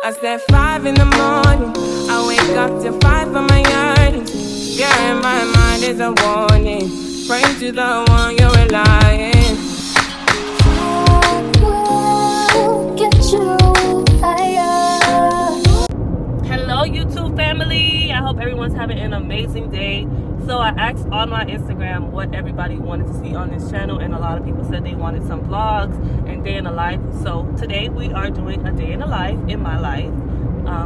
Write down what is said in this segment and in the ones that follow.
I said 5 in the morning. I wake up to 5 for my yearnings. Fear in my mind is a warning. Pray to the one you're relying. Hello YouTube family, I hope everyone's having an amazing day. So I asked on my Instagram what everybody wanted to see on this channel, and a lot of people said they wanted some vlogs and day in the life. So today we are doing a day in the life, in my life,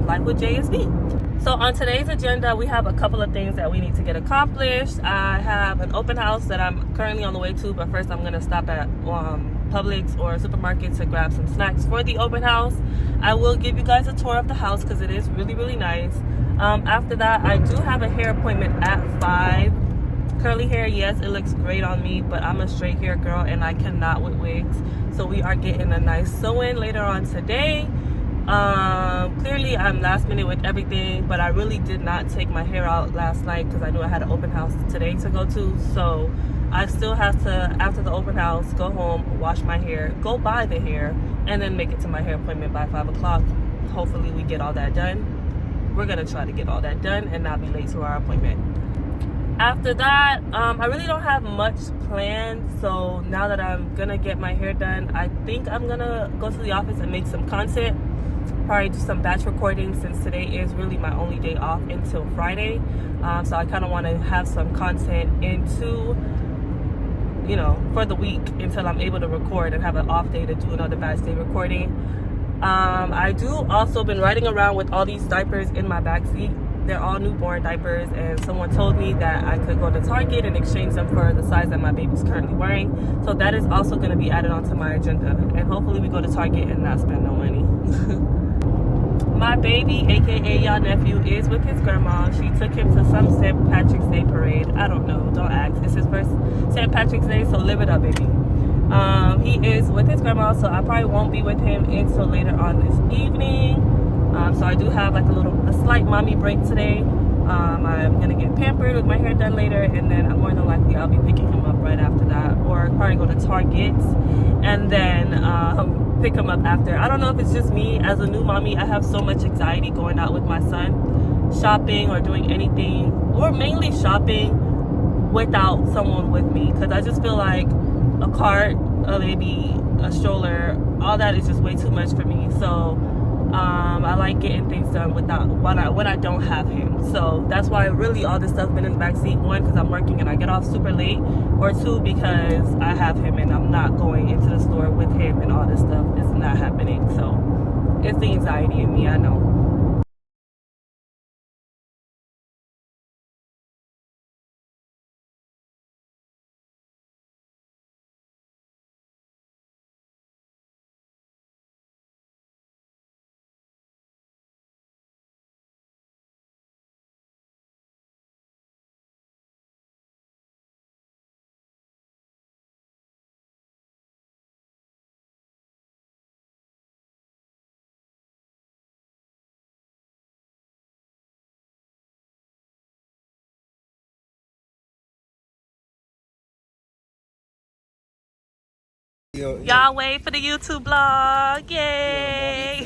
life with JSB. So on today's agenda, we have a couple of things that we need to get accomplished. I have an open house that I'm currently on the way to, but first I'm going to stop at Publix or a supermarket to grab some snacks for the open house. I will give you guys a tour of the house because it is really, really nice. After that, I do have a hair appointment at 5. Curly hair, yes, it looks great on me, but I'm a straight hair girl and I cannot with wigs. So we are getting a nice sew-in later on today. Clearly I'm last minute with everything, but I really did not take my hair out last night because I knew I had an open house today to go to. So I still have to, after the open house, go home, wash my hair, go buy the hair, and then make it to my hair appointment by 5 o'clock. Hopefully we get all that done. We're gonna try to get all that done and not be late to our appointment. After that, I really don't have much planned. So now that I'm gonna get my hair done, I think I'm gonna go to the office and make some content. Probably do some batch recording since today is really my only day off until Friday. So I kind of want to have some content into, you know, for the week until I'm able to record and have an off day to do another batch day recording. I do also been riding around with all these diapers in my backseat. They're all newborn diapers, and someone told me that I could go to Target and exchange them for the size that my baby's currently wearing. So that is also going to be added onto my agenda, and hopefully we go to Target and not spend no money. My baby, aka y'all nephew, is with his grandma. She took him to some St. Patrick's Day parade. I don't know, don't ask. It's his first St. Patrick's Day, so live it up, baby. He is with his grandma, so I probably won't be with him until later on this evening. So I do have like a slight mommy break today. I'm gonna get pampered with my hair done later, and then more than likely I'll be picking him up right after that, or probably go to Target and then pick him up after. I don't know if it's just me as a new mommy. I have so much anxiety going out with my son, shopping or doing anything, or mainly shopping without someone with me, because I just feel like a cart, a baby, a stroller, all that is just way too much for me. So I like getting things done without when I don't have him. So that's why really all this stuff been in the backseat. 1, because I'm working and I get off super late, or 2, because I have him and I'm not going into the store with him, and all this stuff is not happening. So it's the anxiety in me, I know. Y'all wait for the YouTube vlog. Yay!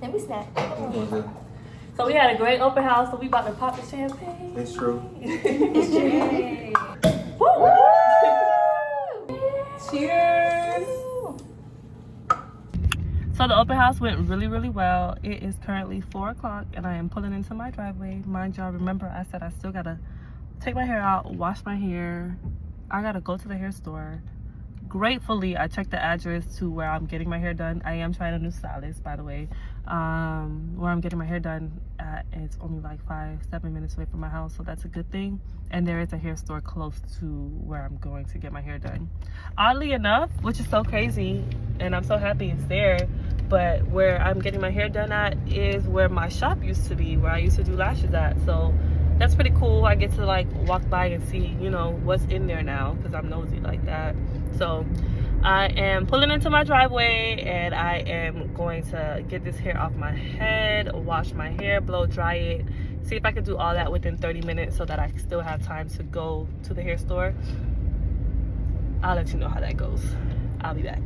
Let me snack. So we had a great open house, so we about to pop the champagne. It's true. Woo! Cheers! So the open house went really, really well. It is currently 4 o'clock and I am pulling into my driveway. Mind y'all, remember I said I still gotta take my hair out, wash my hair. I gotta go to the hair store. Gratefully, I checked the address to where I'm getting my hair done. I am trying a new stylist, by the way. Where I'm getting my hair done at, it's only like 5-7 minutes away from my house, so that's a good thing. And there is a hair store close to where I'm going to get my hair done. Oddly enough, which is so crazy, and I'm so happy it's there, but where I'm getting my hair done at is where my shop used to be, where I used to do lashes at. So that's pretty cool. I get to like walk by and see, you know, what's in there now, because I'm nosy like that. So I am pulling into my driveway and I am going to get this hair off my head, wash my hair, blow dry it, see if I can do all that within 30 minutes so that I still have time to go to the hair store. I'll let you know how that goes. I'll be back.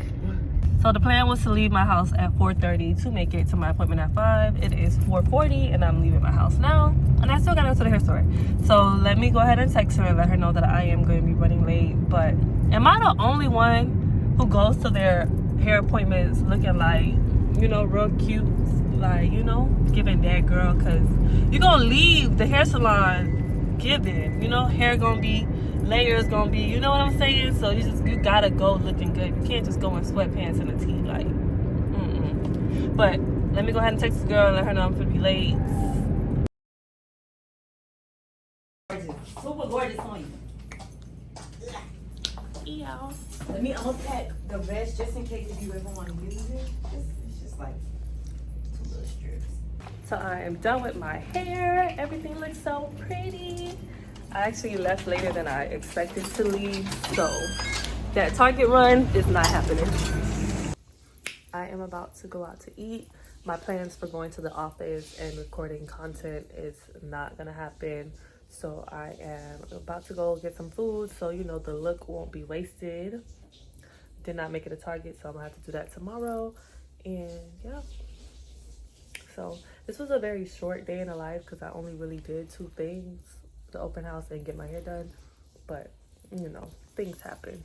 So the plan was to leave my house at 4:30 to make it to my appointment at 5. It is 4:40 and I'm leaving my house now. And I still gotta go to the hair store. So let me go ahead and text her and let her know that I am going to be running late. But am I the only one who goes to their hair appointments looking like, you know, real cute? Like, you know, giving that girl, because you're gonna leave the hair salon giving, you know, hair gonna be, layers gonna be, you know what I'm saying? So you gotta go looking good. You can't just go in sweatpants and a tee, like, But let me go ahead and text this girl and let her know I'm gonna be late. Super gorgeous on you. Yeah. Let me unpack the rest just in case if you ever want to use it. It's just like 2 little strips. So I am done with my hair. Everything looks so pretty. I actually left later than I expected to leave, so that Target run is not happening. I am about to go out to eat. My plans for going to the office and recording content is not gonna happen. So I am about to go get some food so, you know, the look won't be wasted. Did not make it a Target, so I'm gonna have to do that tomorrow. And yeah. So this was a very short day in the life because I only really did 2 things, the open house and get my hair done. But, you know, things happen.